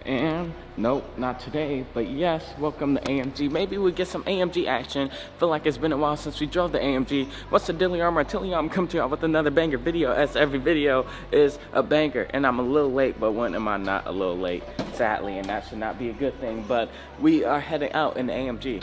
And nope, not today, but yes, welcome to AMG. Maybe we get some AMG action. Feel like it's been a while since we drove the AMG. What's the dealie? I'm coming to y'all with another banger video, as every video is a banger. And I'm a little late, but when am I not a little late? Sadly, and that should not be a good thing, but we are heading out in the AMG.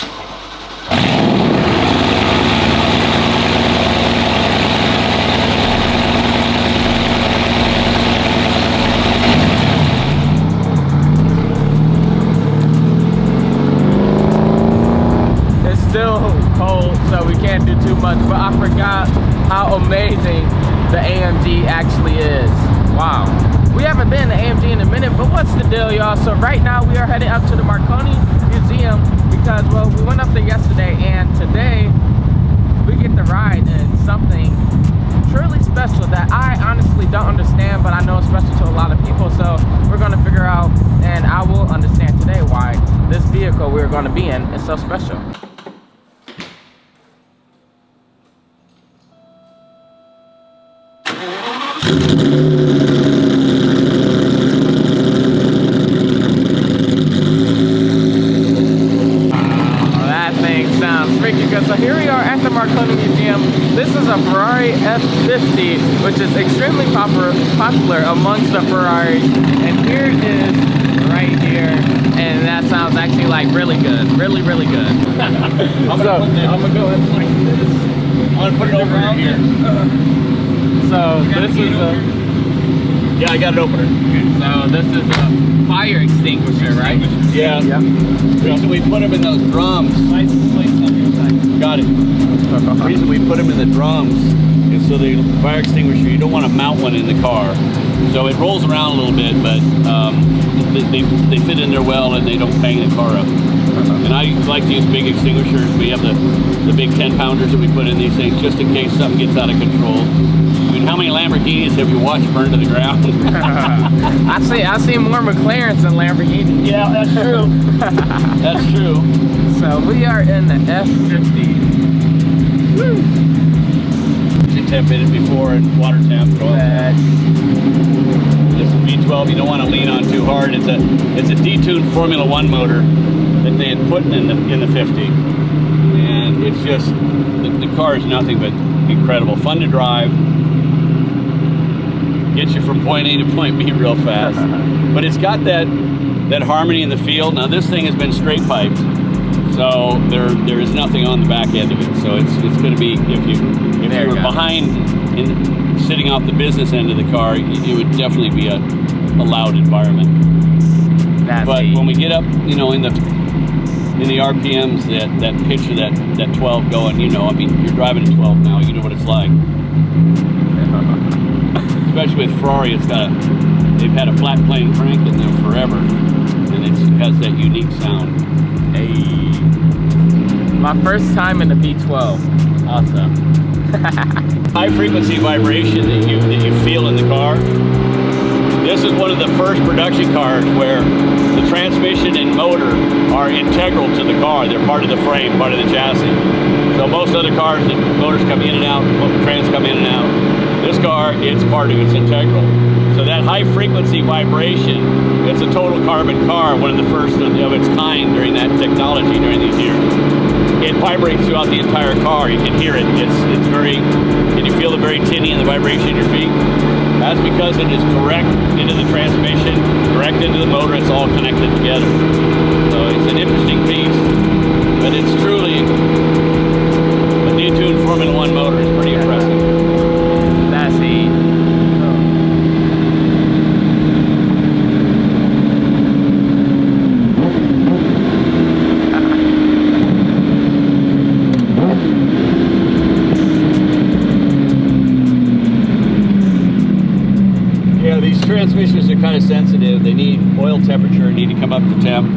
Still cold, so we can't do too much, but I forgot how amazing the AMG actually is. Wow. We haven't been to AMG in a minute, but what's the deal, y'all? So right now we are heading up to the Marconi Museum because, well, we went up there yesterday, and today we get to ride in something truly special that I honestly don't understand, but I know it's special to a lot of people, so we're going to figure out, and I will understand today why this vehicle we're going to be in is so special. So here we are at the Marconi Museum. This is a Ferrari F50, which is extremely popular amongst the Ferraris. And here it is right here. And that sounds actually like really good. Really, really good. I'm gonna go ahead and like this. I'm gonna put it over here. So this is a... Yeah, I got it opener. Okay, so this is a fire extinguisher, right? Yeah. Yep. The reason we put them in those drums. Got it. The reason we put them in the drums is so the fire extinguisher, you don't want to mount one in the car. So it rolls around a little bit, but they fit in there well and they don't bang the car up. And I like to use big extinguishers. We have the big 10-pounders that we put in these things just in case something gets out of control. I mean, how many Lamborghinis have you watched burn to the ground? I see more McLarens than Lamborghinis. Yeah, that's true. That's true. So we are in the F50. Woo! Temp in it before and water temp. This is V12. You don't want to lean on too hard. It's a detuned Formula One motor that they had put in the 50, and it's just the car is nothing but incredible, fun to drive. Gets you from point A to point B real fast. But it's got that harmony in the field. Now this thing has been straight piped, so there is nothing on the back end of it. So it's going to be, if you were behind in sitting off the business end of the car, it would definitely be a loud environment. But when we get up, you know, in the RPMs, that pitch of that 12 going, you know, I mean, you're driving a 12 now, you know what it's like. Especially with Ferrari, they've had a flat plane crank in them forever, and it has that unique sound. Hey, my first time in the V12. Awesome. High frequency vibration that you feel in the car. This is one of the first production cars where the transmission and motor are integral to the car. They're part of the frame, part of the chassis. So most other cars, the motors come in and out, trans come in and out. This car, it's part of it's integral. So that high frequency vibration, it's a total carbon car, one of the first of its kind during that technology during these years. It vibrates throughout the entire car. You can hear it. It's very, can you feel the very tinny and the vibration in your feet? That's because it is direct into the transmission, direct into the motor. It's all connected together. So it's an interesting piece, but it's truly a detuned Formula One motor. It's pretty impressive. That's neat. Yeah, these transmissions are kind of sensitive. They need oil temperature, need to come up to temp.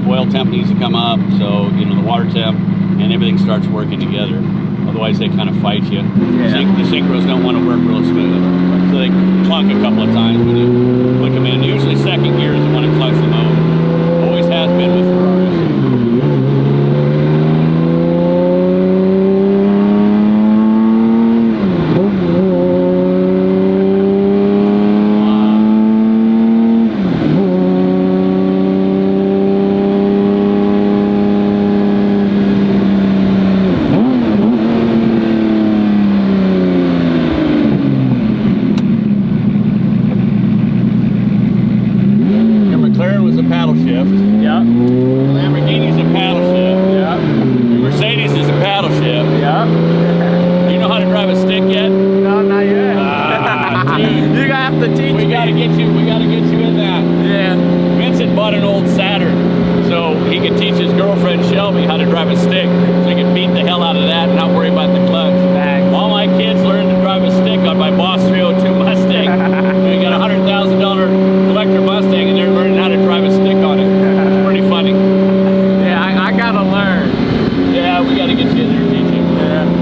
Oil temp needs to come up, so you know the water temp and everything starts working together. Otherwise, they kind of fight you. The synchros don't want to work real smooth, so they clunk a couple of times when you click them in. Usually, second gear is the one that clunks the most. Always has been with Ferraris. paddle shift. Yep. The Lamborghini's a paddle shift. Yep. The Mercedes is a paddle shift. Yep. Do you know how to drive a stick yet? No, not yet. Dude. You're gonna have to teach me. We gotta get you in that. Yeah. Vincent bought an old Saturn so he could teach his girlfriend Shelby how to drive a stick, so he could beat the hell out of that and not worry about the clutch. Thanks. All my kids learned to drive a stick on my Boss 302 Mustang. We got a $100,000 collector Mustang and they're learning how to drive a stick on it. It's pretty funny. Yeah, I gotta learn. Yeah, we gotta get you in there and teach you. Yeah.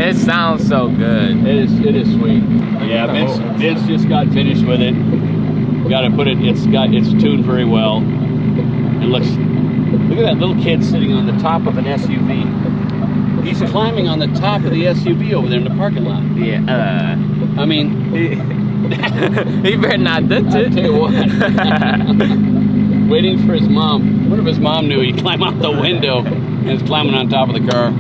It sounds so good. It is sweet. Yeah, Vince just got finished with it. Got to put it. It's tuned very well. It looks. Look at that little kid sitting on the top of an SUV. He's climbing on the top of the SUV over there in the parking lot. Yeah. I mean, He better not do I'll it. tell you what. Waiting for his mom. What if his mom knew he'd climb out the window and is climbing on top of the car?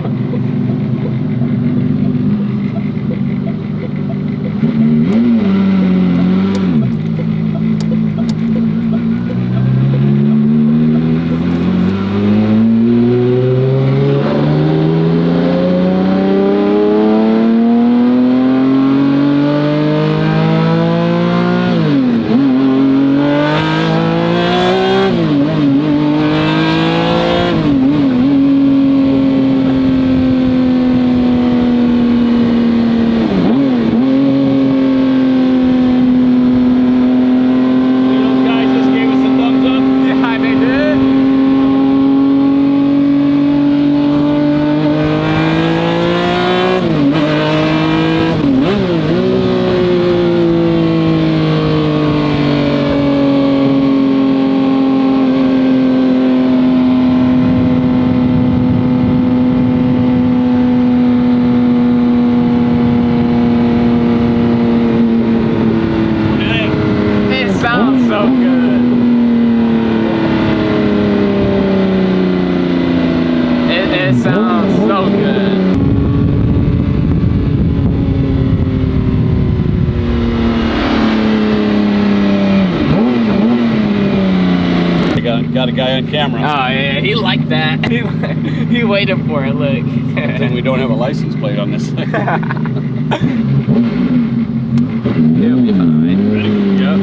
Got a guy on camera. Oh yeah, he liked that. He waited for it. Look. I think we don't have a license plate on this thing. He'll be fine. Ready? Yep.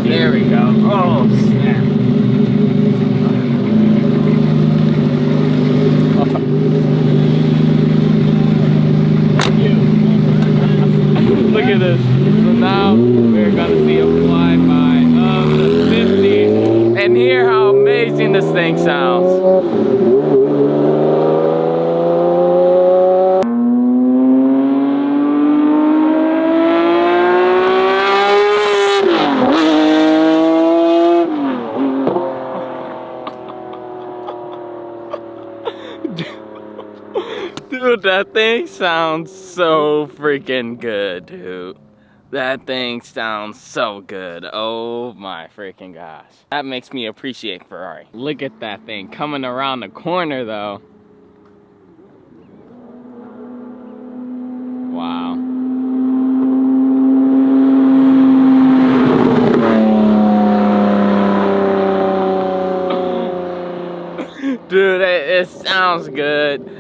There we go. Oh snap. Look at this. So now we're gonna see a flyby of the 50 and hear how amazing this thing sounds. Dude, that thing sounds so freaking good, dude. That thing sounds so good. Oh my freaking gosh. That makes me appreciate Ferrari. Look at that thing coming around the corner though. Wow. Dude, it sounds good.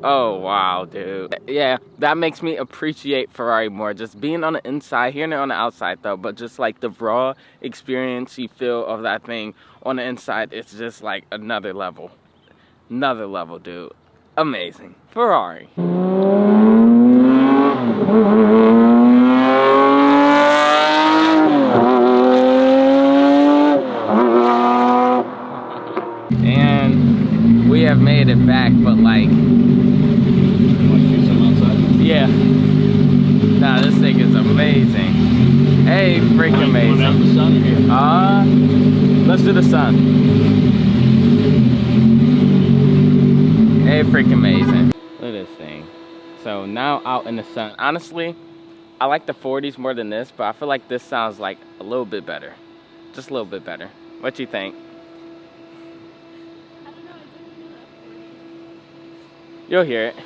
Oh wow, dude. Yeah, that makes me appreciate Ferrari more. Just being on the inside, hearing it on the outside though, but just like the raw experience you feel of that thing on the inside, it's just like another level. Another level, dude. Amazing. Ferrari. And we have made it back, but like, You want to shoot some outside? yeah. Nah, this thing is amazing. Hey, freaking amazing. Want to have the sun here? Let's do the sun. Hey, freaking amazing. Look at this thing. So now out in the sun. Honestly, I like the 40s more than this, but I feel like this sounds like a little bit better. Just a little bit better. What you think? I don't know, I didn't feel that 40. You'll hear it.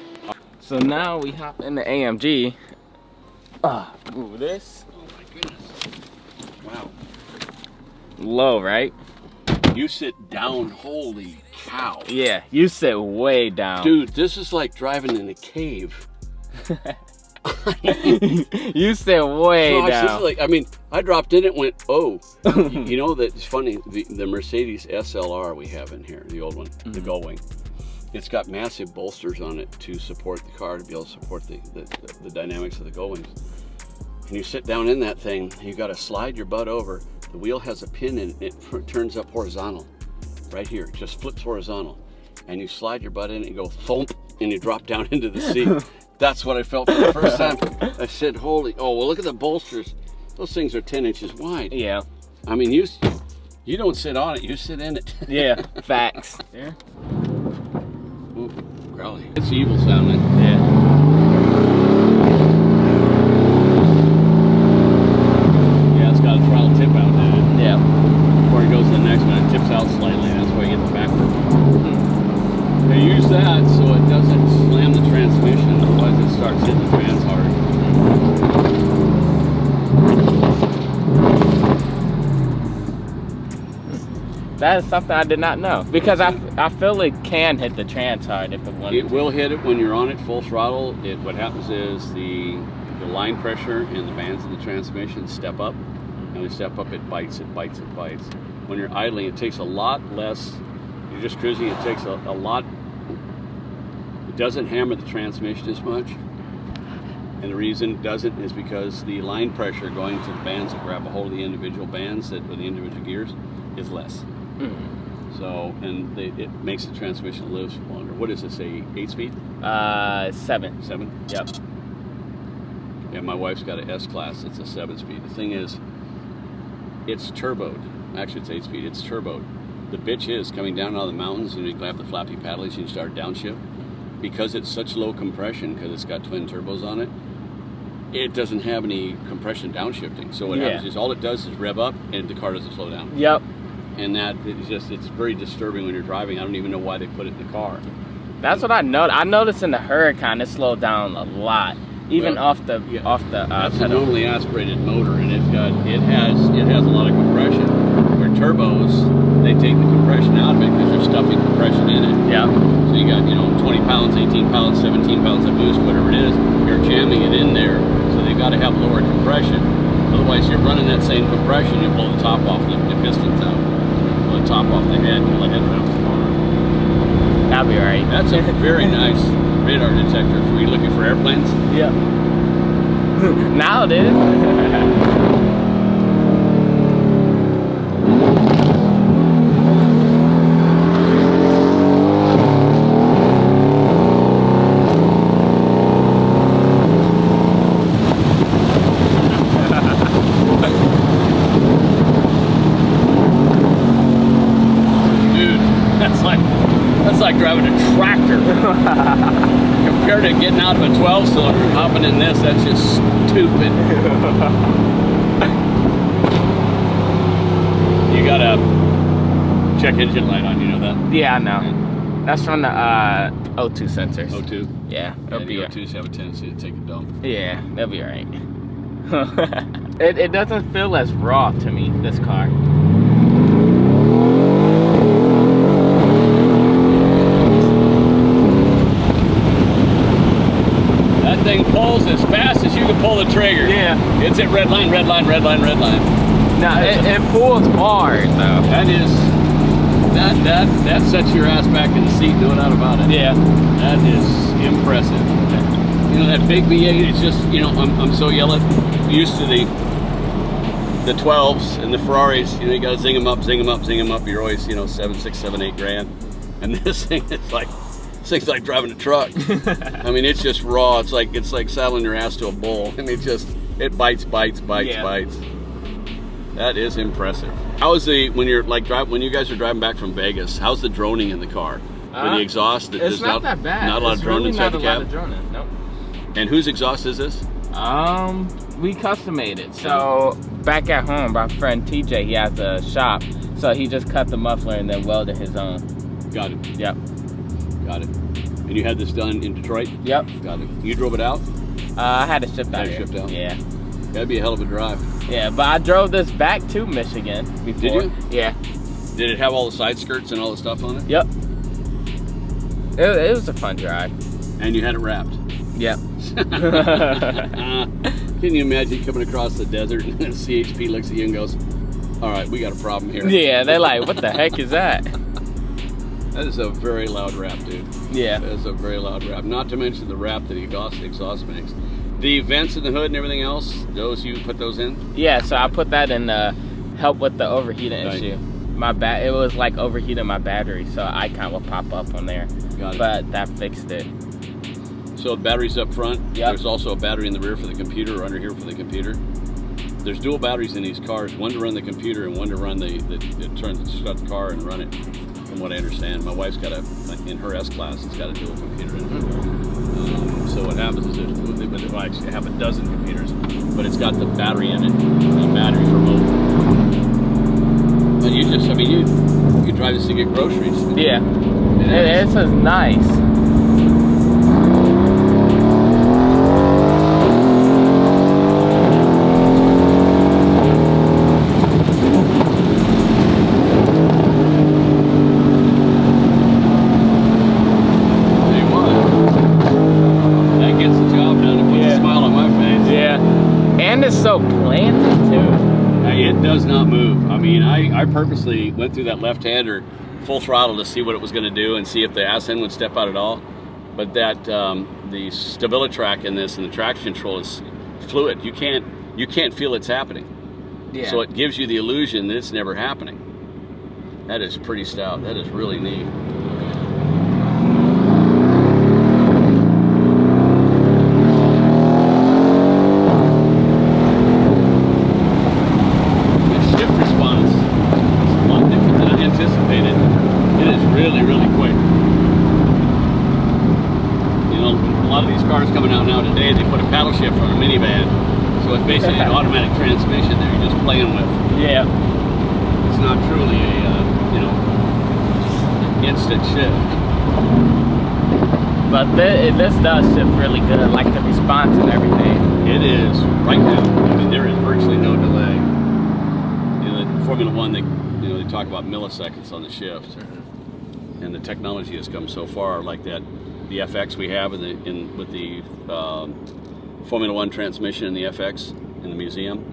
So now we hop in the AMG. Ooh, this. Oh my goodness. Wow. Low, right? You sit down, holy cow. Yeah, you sit way down. Dude, this is like driving in a cave. You sit way down. I mean, I dropped in it, went, oh. You know, that's funny, the Mercedes SLR we have in here, the old one, the Gullwing. It's got massive bolsters on it to support the car, to be able to support the dynamics of the Gullwings. And you sit down in that thing, you got to slide your butt over. The wheel has a pin in it, it turns up horizontal. Right here, it just flips horizontal. And you slide your butt in and you go thump, and you drop down into the seat. That's what I felt for the first time. I said, holy, oh, well, look at the bolsters. Those things are 10 inches wide. Yeah. I mean, you don't sit on it, you sit in it. Yeah, facts. Yeah. Ooh, growly. It's evil sounding. Yeah. Yeah, it's got a throttle tip out in it. Yeah. Before it goes to the next one, it tips out slightly, and that's why you get the backward. They use that so it doesn't slam the transmission, otherwise it starts hitting the trans hard. That is something I did not know, because I feel it can hit the trans hard if it wanted It will hit it when you're on it full throttle. What happens is the line pressure and the bands of the transmission step up, and when they step up, it bites, it bites, it bites. When you're idling, it takes a lot less. You're just cruising, it takes a lot. It doesn't hammer the transmission as much, and the reason it doesn't is because the line pressure going to the bands that grab a hold of the individual bands with the individual gears is less. So, and it makes the transmission live longer. What is this, a 8-speed? 7. 7? Yep. Yeah, my wife's got an S-Class. It's a 7-speed. The thing is, it's turboed. Actually, it's 8-speed. It's turboed. The bitch is coming down out of the mountains, and you have the flappy paddles and you start downshift. Because it's such low compression, because it's got twin turbos on it, it doesn't have any compression downshifting. So what happens is all it does is rev up, and the car doesn't slow down. Yep. And that it's very disturbing when you're driving. I don't even know why they put it in the car. That's what I noticed. I noticed in the Huracan it slowed down a lot, even off the That's a pedal. normally aspirated motor, and it has a lot of compression. Where turbos, they take the compression out of it because they're stuffing compression in it. Yeah. So you got 20 pounds, 18 pounds, 17 pounds of boost, whatever it is. You're jamming it in there, so they've got to have lower compression. Otherwise, you're running that same compression, you blow the top off the pistons out. The top off the head and let it around the corner. That'll be alright. That's a very nice radar detector. Were you looking for airplanes? Yep. Now it is. That's like driving a tractor. Compared to getting out of a 12-cylinder and hopping in this, that's just stupid. You got a check engine light on, you know that? Yeah, I know. That's from the O2 sensors. O2? Yeah, it'll be the O2s have a tendency to take a dump. Yeah, they'll be alright. It doesn't feel as raw to me, this car. That thing pulls as fast as you can pull the trigger. Yeah. It's at red line, red line, red line, red line. No, it pulls hard though. That sets your ass back in the seat, no doubt about it. Yeah. That is impressive. You know, that big V8, it's just, I'm so used to the 12s and the Ferraris. You gotta zing them up, zing them up, zing them up. You're always, 7, 6, 7, 8 grand. And this thing's like driving a truck. I mean, it's just raw. It's like saddling your ass to a bull, and it bites. That is impressive. How is when you guys are driving back from Vegas? How's the droning in the car? With the exhaust? It's not that bad. Not a lot of droning inside the cab. Not a lot of droning. Nope. And whose exhaust is this? We custom made it. So back at home, my friend TJ, he has a shop, so he just cut the muffler and then welded his own. Got it. Yep. Got it. And you had this done in Detroit? Yep. Got it. You drove it out? I had it shipped out. Shipped out? Yeah. That'd be a hell of a drive. Yeah, but I drove this back to Michigan before. Did you? Yeah. Did it have all the side skirts and all the stuff on it? Yep. It was a fun drive. And you had it wrapped? Yep. Can you imagine coming across the desert and then CHP looks at you and goes, all right, we got a problem here. Yeah, they're like, what the heck is that? That is a very loud rap, dude. Yeah. That is a very loud rap. Not to mention the rap that the exhaust makes. The vents in the hood and everything else, those you put those in? Yeah, so I put that in help with the overheating issue. It was like overheating my battery, so an icon will pop up on there. Got it. But that fixed it. So the battery's up front. Yep. There's also a battery in the rear for the computer, or under here for the computer. There's dual batteries in these cars, one to run the computer and one to run start the car and run it, from what I understand. My wife's got in her S-Class, it's got a dual computer in it. So what happens is they actually have a dozen computers, but it's got the battery in it, the battery remote. And you can drive this to get groceries. Yeah. It's just nice. So planted too. It does not move. I mean, I purposely went through that left-hander full throttle to see what it was going to do and see if the ass end would step out at all. But that the stability in this and the traction control is fluid. You can't feel it's happening. Yeah. So it gives you the illusion that it's never happening. That is pretty stout. That is really neat. Coming out now today, they put a paddle shift on a minivan, so it's basically an automatic transmission that you're just playing with. Yeah. It's not truly an instant shift. But this does shift really good, like the response and everything. It is right now. I mean, there is virtually no delay. The Formula One, they talk about milliseconds on the shift, and the technology has come so far, like that. The FX we have with the Formula One transmission in the FX in the museum.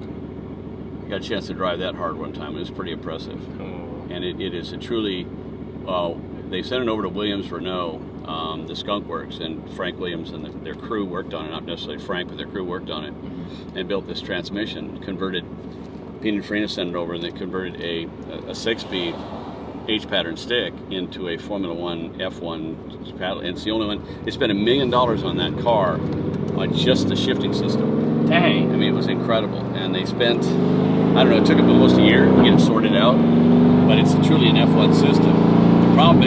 I got a chance to drive that hard one time. It was pretty impressive. And it is a truly, they sent it over to Williams Renault, the Skunk Works, and Frank Williams and their crew worked on it, not necessarily Frank, but their crew worked on it, and built this transmission, converted, Pininfarina sent it over, and they converted a 6-speed H-pattern stick into a Formula One F1 paddle, and it's the only one. They spent $1 million on that car on just the shifting system. Dang. I mean, it was incredible. And they spent, I don't know, it took them almost a year to get it sorted out, but it's truly an F1 system. The problem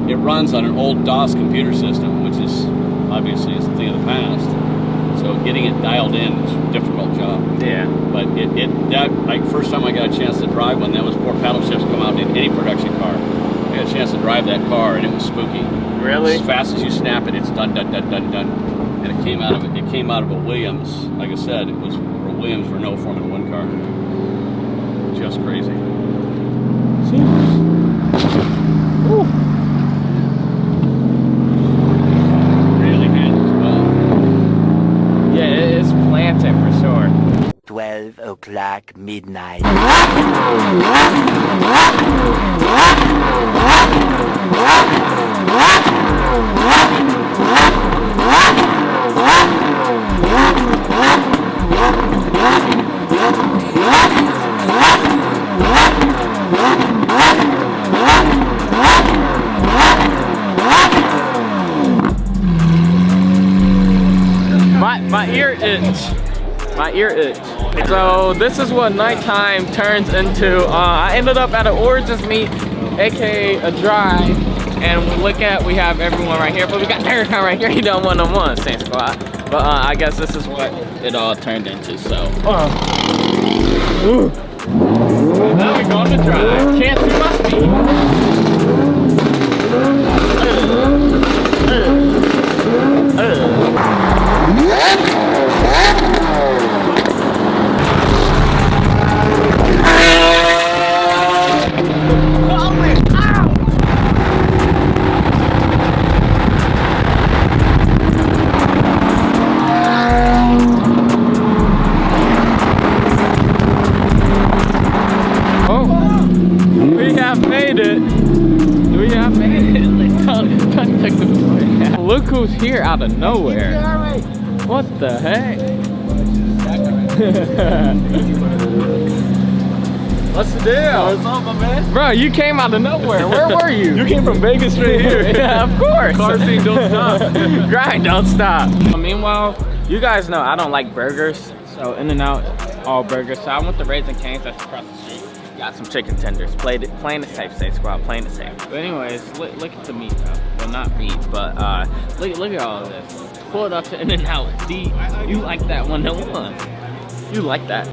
it runs on an old DOS computer system, which is obviously is a thing of the past. So getting it dialed in is a difficult job. Yeah. But like first time I got a chance to drive one, that was before paddle shifts come out in any production car. I got a chance to drive that car, and it was spooky. Really? As fast as you snap it, it's done. And it came out of a Williams. Like I said, it was a Williams Renault Formula One car. Just crazy. Ooh. Really handles well. Yeah, it's planted for sure. 12 o'clock midnight. itch. My ear itch. So this is what nighttime turns into. I ended up at an Origins meet, aka a drive, and we have everyone right here, but we got Eric right here. He done one-on-one, Saint Squad. But I guess this is what it all turned into. So now we're going to drive. Can't see my speed. Look who's here out of nowhere. What the heck? What's the deal? What's up, my man? Bro, you came out of nowhere. Where were you? You came from Vegas straight here. Yeah, of course. Car scene don't stop. Grind don't stop. Meanwhile, you guys know I don't like burgers. So In-N-Out, all burgers. So I went to Raising Cane's, that's across the street. Got some chicken tenders. Playing it safe, Saint Squad. Playing it safe. But anyways, look at the meat though. Well, not meat, but look at all of this. Pull it up to In-N-Out. You like that 101? You like that?